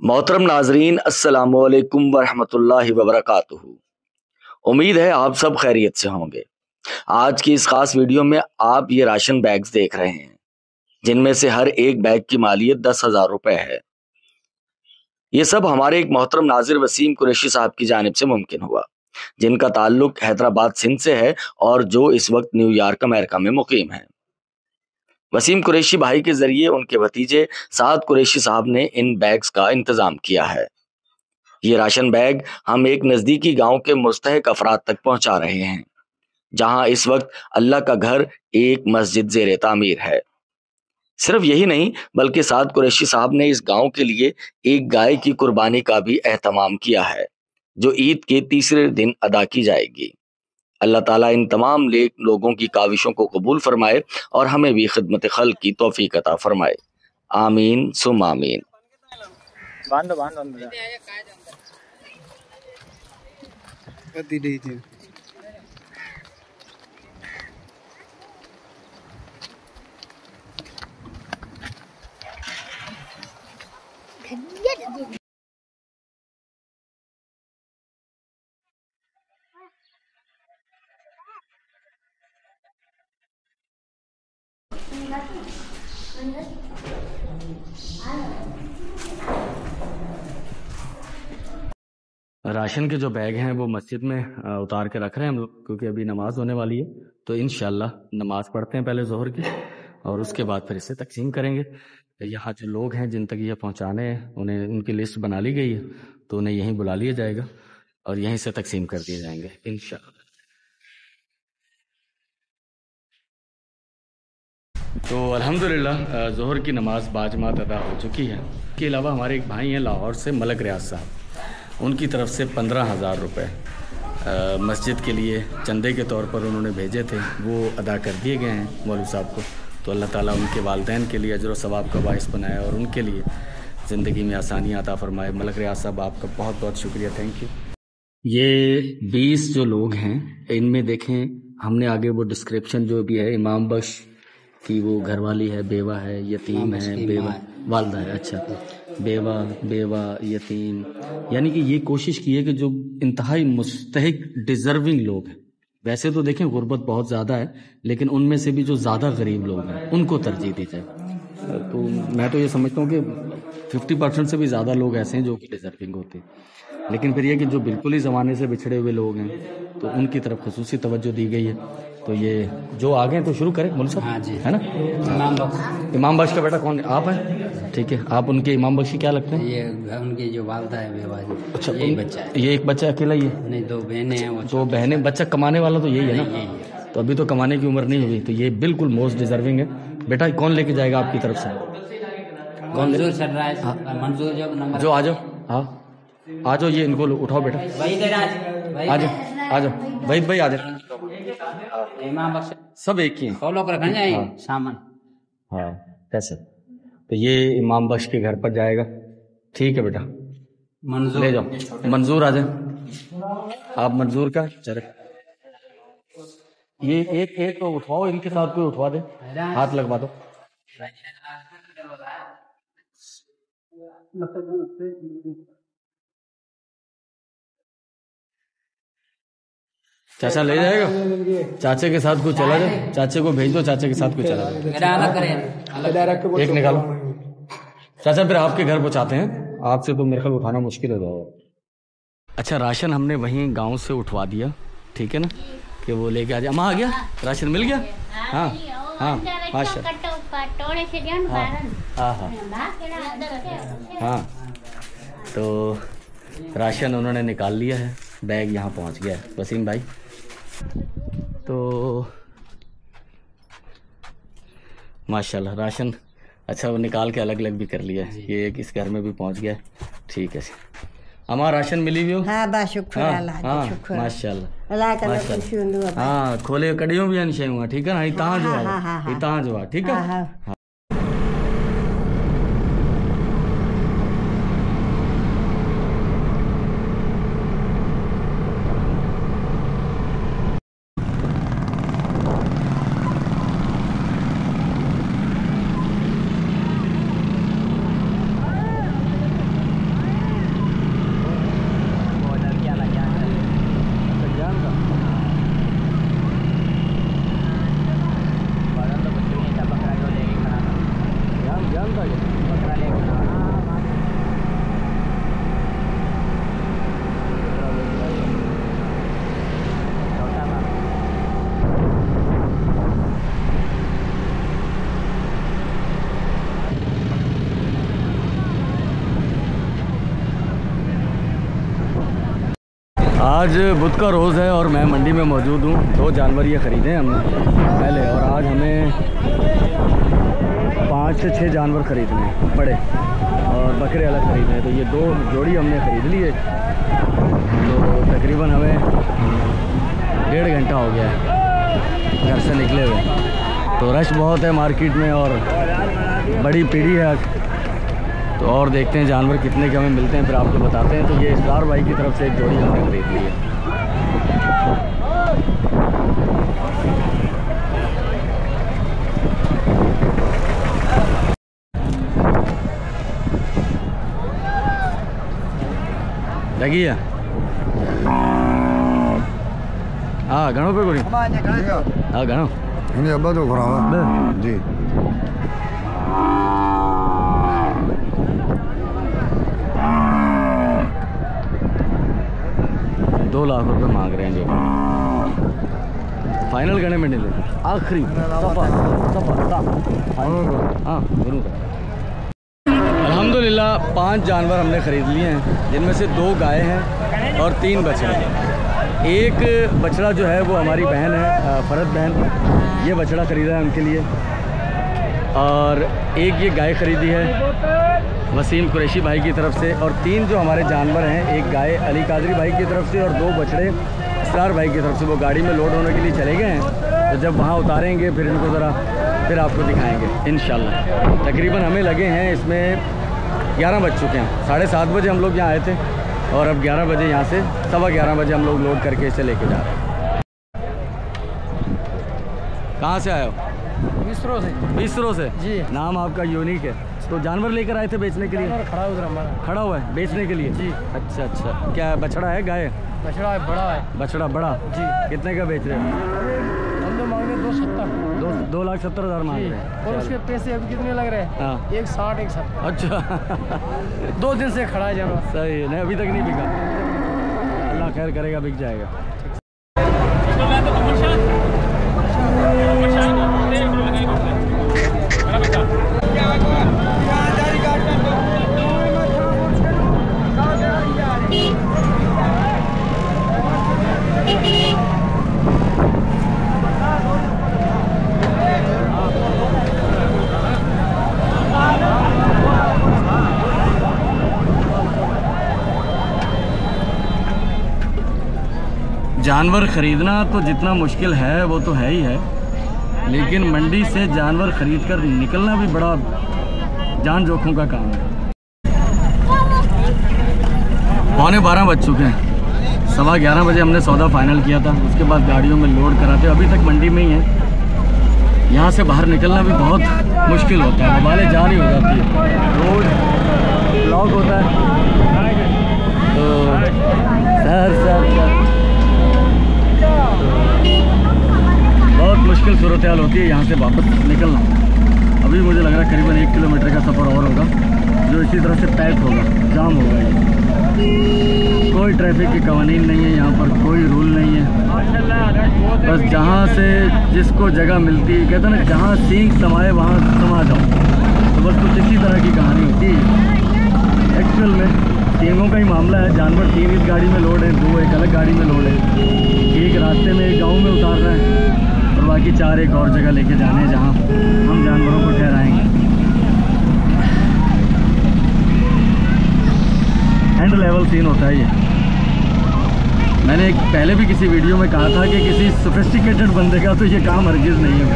मोहतरम नाजरीन, अस्सलामु अलैकुम वरहमतुल्लाहि वबरकातुहू। उम्मीद है आप सब खैरियत से होंगे। आज की इस खास वीडियो में आप ये राशन बैग्स देख रहे हैं, जिनमें से हर एक बैग की मालियत 10,000 रुपए है। ये सब हमारे एक मोहतरम नाजिर वसीम कुरैशी साहब की जानिब से मुमकिन हुआ, जिनका ताल्लुक हैदराबाद सिंध से है और जो इस वक्त न्यूयॉर्क अमेरिका में मुकीम है। वसीम कुरैशी भाई के जरिए उनके भतीजे साद कुरैशी साहब ने इन बैग्स का इंतजाम किया है। ये राशन बैग हम एक नजदीकी गांव के मुस्तहक अफराद तक पहुंचा रहे हैं, जहां इस वक्त अल्लाह का घर एक मस्जिद जेर तामीर है। सिर्फ यही नहीं, बल्कि साद कुरैशी साहब ने इस गांव के लिए एक गाय की कुर्बानी का भी एहतमाम किया है, जो ईद के तीसरे दिन अदा की जाएगी। अल्लाह ताला इन तमाम लोगों की काविशों को कबूल फरमाए और हमें भी खिदमत खल्क की तौफीक अता फरमाए। आमीन सुम आमीन। राशन के जो बैग हैं वो मस्जिद में उतार के रख रहे हैं हम लोग, क्योंकि अभी नमाज होने वाली है। तो इंशाल्लाह नमाज पढ़ते हैं पहले जोहर की, और उसके बाद फिर इसे तकसीम करेंगे। यहाँ जो लोग हैं जिन तक ये पहुँचाने हैं, उन्हें उनकी लिस्ट बना ली गई है, तो उन्हें यहीं बुला लिया जाएगा और यहीं से तकसीम कर दिए जाएंगे इंशाल्लाह। तो अल्हम्दुलिल्लाह जोहर की नमाज बाजमात अदा हो चुकी है। इसके अलावा हमारे एक भाई हैं लाहौर से, मलक रियाज साहब, उनकी तरफ से 15,000 रुपये मस्जिद के लिए चंदे के तौर पर उन्होंने भेजे थे, वो अदा कर दिए गए हैं मौलवी साहब को। तो अल्लाह ताला उनके वालिदैन के लिए अजर व सवाब का बाइस बनाए और उनके लिए ज़िंदगी में आसानियाँ अता फरमाए। मलक रियाज साहब, आपका बहुत बहुत शुक्रिया, थैंक यू। ये 20 जो लोग हैं, इनमें देखें हमने आगे वो डिस्क्रिप्शन जो भी है, इमाम बख्श कि वो घरवाली है, बेवा है, यतीम है, बेवा वालदा है, अच्छा, बेवा यतीम, यानी कि ये कोशिश की है कि जो इंतहाई मुस्तहिक डिजर्विंग लोग हैं, वैसे तो देखें गुर्बत बहुत ज़्यादा है, लेकिन उनमें से भी जो ज़्यादा गरीब लोग हैं उनको तरजीह दी जाए। तो मैं तो ये समझता हूँ कि 50% से भी ज़्यादा लोग ऐसे हैं जो कि डिजर्विंग होते हैं, लेकिन फिर ये कि जो बिल्कुल ही ज़माने से बिछड़े हुए लोग हैं तो उनकी तरफ खुसूसी तवज्जो दी गई है। तो ये जो आ गए तो शुरू करें मौलवी साहब, हाँ जी, है ना। इमाम बख्श का बेटा कौन, आप हैं? ठीक है, आप उनके इमाम बख्श क्या लगते हैं? ये उनकी जो वालदा है बेवा। अच्छा, ये बच्चा है, ये एक बच्चा अकेला ही है? नहीं, 2 बहनें हैं। दो बहनें, बच्चा कमाने वाला तो यही है ना। तो अभी तो कमाने की उम्र नहीं हुई, तो ये बिल्कुल मोस्ट डिजर्विंग है। बेटा कौन लेके जाएगा आपकी तरफ से? मंजूर चल रहा है, मंजूर जो आ जाओ, हाँ आ जाओ, ये इनको उठाओ बेटा, आ जाओ आ जाओ, वहीद भाई आ जाओ। सब एक ही फॉलो कर सामान, हाँ कैसे। तो ये इमाम बख्श के घर पर जाएगा, ठीक है बेटा, मंजूर ले जाओ, मंजूर आ जाए आप, मंजूर का चरक, ये एक तो उठवाओ, इनके साथ कोई उठवा दे, हाथ लगवा दो। चाचा ले जाएगा, चाचे के साथ कोई चला जाए, चाचे को भेज दो, चाचे के साथ कोई चला जाए, एक निकालो चाचा, फिर आपके घर पहुंचाते हैं, आपसे तो मेरे ख्याल उठाना मुश्किल हो जाएगा। अच्छा, राशन हमने वहीं गांव से उठवा दिया, ठीक है ना, कि वो लेके आ जाए। अम्मा आ गया, राशन मिल गया? हाँ हाँ माशा, हाँ हाँ हाँ, तो राशन उन्होंने निकाल लिया है, बैग यहाँ पहुँच गया है वसीम भाई। तो माशाल्लाह राशन अच्छा वो निकाल के अलग अलग भी कर लिया है, ये एक इस घर में भी पहुँच गया है, ठीक है। हमारा राशन मिली भी हो? हाँ बस शुक्र अल्लाह का, शुक्र माशाल्लाह अल्लाह का, हाँ खोले कड़ियों भी अनशे हुआ, ठीक है ना, इतना जो ठीक है। आज बुध का रोज़ है और मैं मंडी में मौजूद हूँ। 2 जानवर ये ख़रीदे हैं हमने पहले, और आज हमें 5 से 6 जानवर ख़रीदने पड़े और बकरे अलग ख़रीदने हैं। तो ये 2 जोड़ी हमने ख़रीद लिए। तो तकरीबन हमें 1.5 घंटा हो गया है घर से निकले हुए। तो रश बहुत है मार्केट में और बड़ी पीढ़ी है आज। तो और देखते हैं जानवर कितने के हमें मिलते हैं, फिर आपको बताते हैं। तो ये इसरार भाई की तरफ से एक जोड़ी हमने खरीद ली है। लगी है हाँ घणों पे कोई हाँ घणों अब्बा तो खराब जी। 2 लाख रुपए मांग रहे हैं जो फाइनल करने में नहीं आखिरी हाँ जरूर। अल्हम्दुलिल्लाह 5 जानवर हमने ख़रीद लिए हैं, जिनमें से 2 गाय हैं और 3 बछड़े हैं। एक बछड़ा जो है वो हमारी बहन है फ़रत बहन, ये बछड़ा ख़रीदा है उनके लिए। और एक ये गाय ख़रीदी है वसीम कुरैशी भाई की तरफ से। और 3 जो हमारे जानवर हैं, एक गाय अली कादरी भाई की तरफ से और 2 बछड़े इसरार भाई की तरफ से। वो गाड़ी में लोड होने के लिए चले गए हैं, तो जब वहाँ उतारेंगे फिर इनको ज़रा फिर आपको दिखाएंगे इंशाल्लाह। तकरीबन हमें लगे हैं इसमें 11 बज चुके हैं। 7:30 बजे हम लोग यहाँ आए थे और अब 11 बजे यहाँ से 11:15 बजे हम लोग लोड करके इसे लेके जा रहे हैं। कहाँ से आए हो? बिसरो से। बिसरो से जी। नाम आपका यूनिक है। तो जानवर लेकर आए थे बेचने के लिए? खड़ा उधर हमारा खड़ा हुआ है बेचने के लिए जी। अच्छा अच्छा, क्या बछड़ा है गाय? बछड़ा है, बड़ा है। बछड़ा बड़ा जी। कितने का बेच रहे हो? हम तो मांग रहे 270। 2,70,000 मांग रहे हैं। और उसके पैसे अभी कितने लग रहे हैं? हाँ। 1 60 1 70। अच्छा 2 दिन से खड़ा है जानवर। सही है, नहीं अभी तक नहीं बिका। अल्लाह खैर करेगा बिक जाएगा। जानवर ख़रीदना तो जितना मुश्किल है वो तो है ही है, लेकिन मंडी से जानवर ख़रीद कर निकलना भी बड़ा जान जोखों का काम है। 11:15 बज चुके हैं। 11:15 बजे हमने सौदा फाइनल किया था। उसके बाद गाड़ियों में लोड कराते, अभी तक मंडी में ही है। यहाँ से बाहर निकलना भी बहुत मुश्किल होता है, बवालें जारी हो जाती है, रोड ब्लॉक होता है। तो सर बहुत मुश्किल सूरत हाल होती है यहाँ से वापस निकलना। अभी मुझे लग रहा है करीबन 1 किलोमीटर का सफ़र और होगा, जो इसी तरह से पैक होगा, जाम होगा। ये कोई ट्रैफिक की कवानीन नहीं है यहाँ पर, कोई रूल नहीं है। बस जहाँ से जिसको जगह मिलती है, कहते हैं ना जहाँ सींग समाए वहाँ समा जाओ। तो बस कुछ इसी तरह की कहानी होती है। एक्चुअल में सींगों का ही मामला है। जानवर 3 इस गाड़ी में लोड है, 2 एक अलग गाड़ी में लोड है। एक रास्ते में एक गाँव में उतार रहे हैं और बाकी 4 एक और जगह लेके जाने हैं जहाँ हम जानवरों को ठहराएंगे। हैंड लेवल सीन होता है ये। मैंने पहले भी किसी वीडियो में कहा था कि किसी सोफिस्टिकेटेड बंदे का तो ये काम हरगिज़ नहीं है।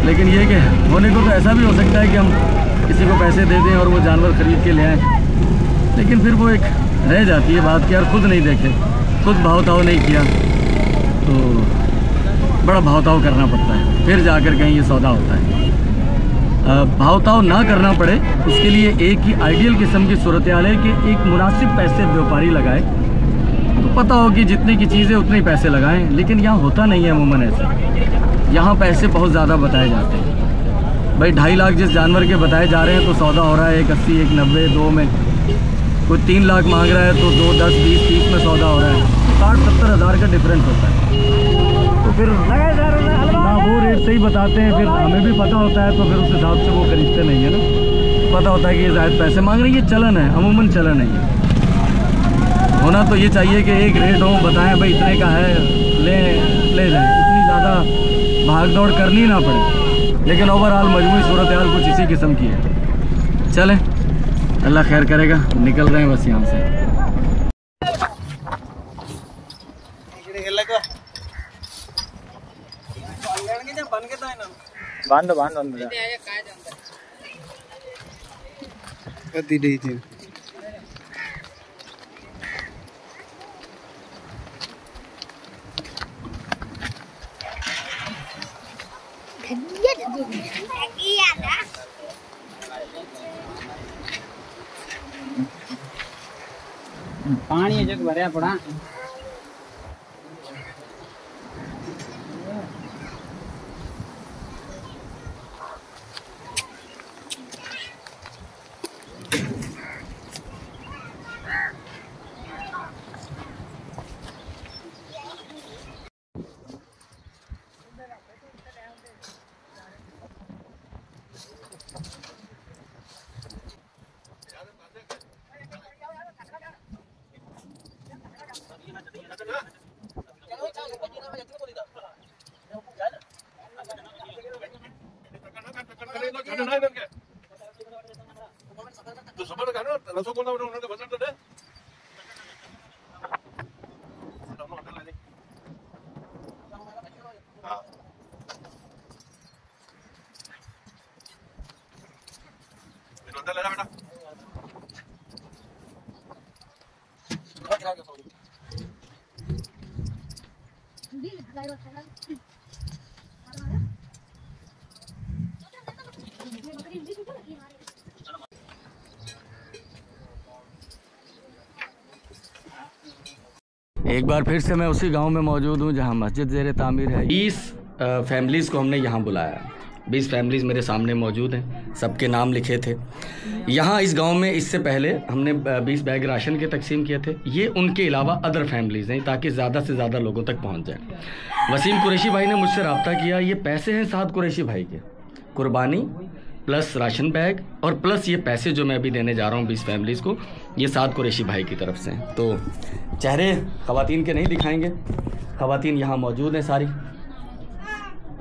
लेकिन ये कि होने को तो ऐसा भी हो सकता है कि हम किसी को पैसे दे दें और वो जानवर ख़रीद के ले आएँ, लेकिन फिर वो एक रह जाती है बात कि यार खुद नहीं देखे, खुद भाव ताव नहीं किया, तो बड़ा भाव ताव करना पड़ता है, फिर जाकर कहीं ये सौदा होता है। भाव ताव ना करना पड़े उसके लिए एक ही आइडियल किस्म की सूरत हाल है कि एक मुनासिब पैसे व्यापारी लगाए। तो पता हो कि जितने की चीज़ें उतने ही पैसे लगाएं, लेकिन यहाँ होता नहीं है अमूमन ऐसे। यहाँ पैसे बहुत ज़्यादा बताए जाते हैं। भाई 2.5 लाख जिस जानवर के बताए जा रहे हैं तो सौदा हो रहा है 1 80 1 90 2 में। कोई 3 लाख मांग रहा है तो 2 10 20 30 में सौदा हो रहा है। 60 70 हज़ार का डिफरेंस होता है। तो फिर ना वो रेट सही बताते हैं, फिर हमें भी पता होता है, तो फिर उस हिसाब से वो खरीदते नहीं है ना। पता होता है कि ये ज़्यादा पैसे मांग रही है, चलन है, अमूमन चलन है ये। होना तो ये चाहिए कि एक रेट हो, बताएं भाई इतने का है, ले जाएं, इतनी ज़्यादा भाग दौड़ करनी ना पड़े। लेकिन ओवरऑल मजमूई सूरत हाल कुछ इसी किस्म की है। चलें, अल्लाह खैर करेगा, निकल रहे हैं बस यहाँ से। बांधो पानी जग भरया पड़ा। एक बार फिर से मैं उसी गांव में मौजूद हूं जहां मस्जिद ज़ेरे तामीर है। 20 फैमिलीज़ को हमने यहां बुलाया। 20 फैमिलीज़ मेरे सामने मौजूद हैं, सबके नाम लिखे थे। यहां इस गांव में इससे पहले हमने 20 बैग राशन के तकसीम किए थे। ये उनके अलावा अदर फैमिलीज़ हैं, ताकि ज़्यादा से ज़्यादा लोगों तक पहुँच जाए। वसीम कुरैशी भाई ने मुझसे रब्ता किया। ये पैसे हैं साद कुरैशी भाई के, कुर्बानी प्लस राशन बैग और प्लस ये पैसे जो मैं अभी देने जा रहा हूँ 20 फैमिलीज़ को, ये साद कुरैशी भाई की तरफ से हैं। तो चेहरे ख़वातीन के नहीं दिखाएंगे, ख़वातीन यहाँ मौजूद हैं सारी,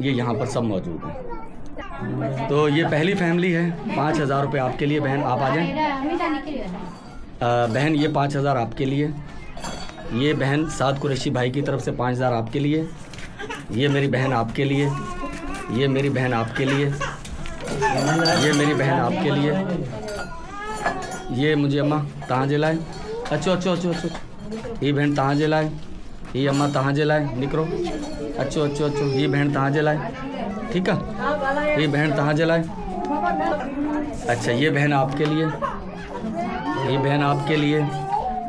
ये यहाँ पर सब मौजूद हैं। तो ये पहली फैमिली है। 5000 रुपये आपके लिए बहन, आप आ जाएं। बहन ये 5000 आपके लिए। ये बहन साद कुरैशी भाई की तरफ से 5000 आपके लिए। ये मेरी बहन आपके लिए। ये मेरी बहन आपके लिए। ये मेरी बहन आपके लिए। ये मुझे अम्मा तहाँ जे लाए। अच्छो अच्छो अच्छो अच्छो, ये बहन तहाँ जे लाए। ये अम्मा तहाँ जे लाए, निकरो। अच्छो अच्छो अच्छो, ये बहन तहाँ जे लाए, ठीक है। ये बहन तहाँ जे लाए। अच्छा, ये बहन आपके लिए। ये बहन आपके लिए।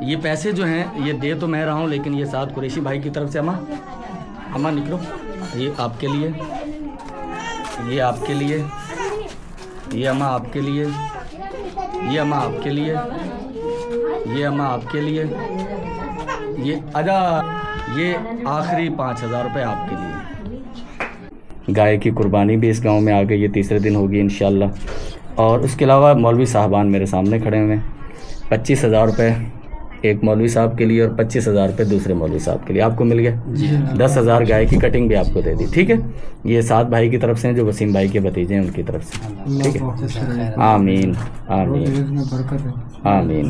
ये पैसे जो हैं ये दे तो मैं रहा हूँ, लेकिन ये साद कुरैशी भाई की तरफ से अम्मा निकलो। ये आपके लिए। ये आपके लिए। ये अम्मा आपके लिए। ये अम्मा आपके लिए। ये अम्मा आपके लिए। ये आजा। ये आखिरी 5000 रुपये आपके लिए। गाय की कुर्बानी भी इस गांव में आ गई, ये तीसरे दिन होगी इंशाल्लाह। और उसके अलावा मौलवी साहबान मेरे सामने खड़े हुए हैं। 25,000 रुपये एक मौलवी साहब के लिए और 25,000 रुपये दूसरे मौलवी साहब के लिए आपको मिल गया। 10,000 गाय की कटिंग भी आपको दे दी, ठीक है। ये साद भाई की तरफ से हैं, जो वसीम भाई के भतीजे हैं उनकी तरफ से, ठीक है। आमीन आमीन आमीन।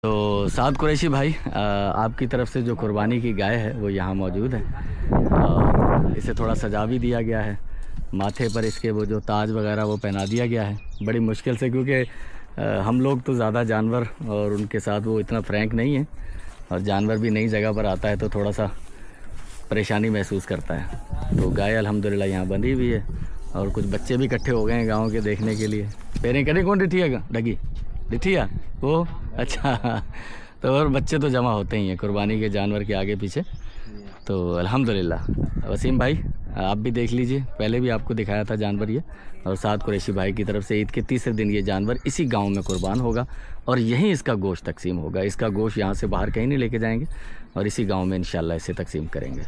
तो साद कुरैशी भाई, आपकी तरफ से जो कुर्बानी की गाय है वो यहाँ मौजूद है। और इसे थोड़ा सजा भी दिया गया है, माथे पर इसके वो जो ताज वगैरह वो पहना दिया गया है बड़ी मुश्किल से, क्योंकि हम लोग तो ज़्यादा जानवर और उनके साथ वो इतना फ्रैंक नहीं है, और जानवर भी नई जगह पर आता है तो थोड़ा सा परेशानी महसूस करता है। तो गाय अल्हम्दुलिल्लाह यहाँ बंधी हुई है, और कुछ बच्चे भी इकट्ठे हो गए हैं गाँव के देखने के लिए। पेरें करें कौन डिठिएगा डगी डिठिया वो, अच्छा। तो और बच्चे तो जमा होते ही हैं कुर्बानी के जानवर के आगे पीछे। तो अल्हम्दुलिल्लाह। वसीम भाई आप भी देख लीजिए, पहले भी आपको दिखाया था जानवर ये, और साद कुरैशी भाई की तरफ से ईद के तीसरे दिन ये जानवर इसी गांव में कुर्बान होगा, और यहीं इसका गोश्त तकसीम होगा। इसका गोश्त यहाँ से बाहर कहीं नहीं लेके जाएंगे, और इसी गांव में इंशाल्लाह इसे तकसीम करेंगे।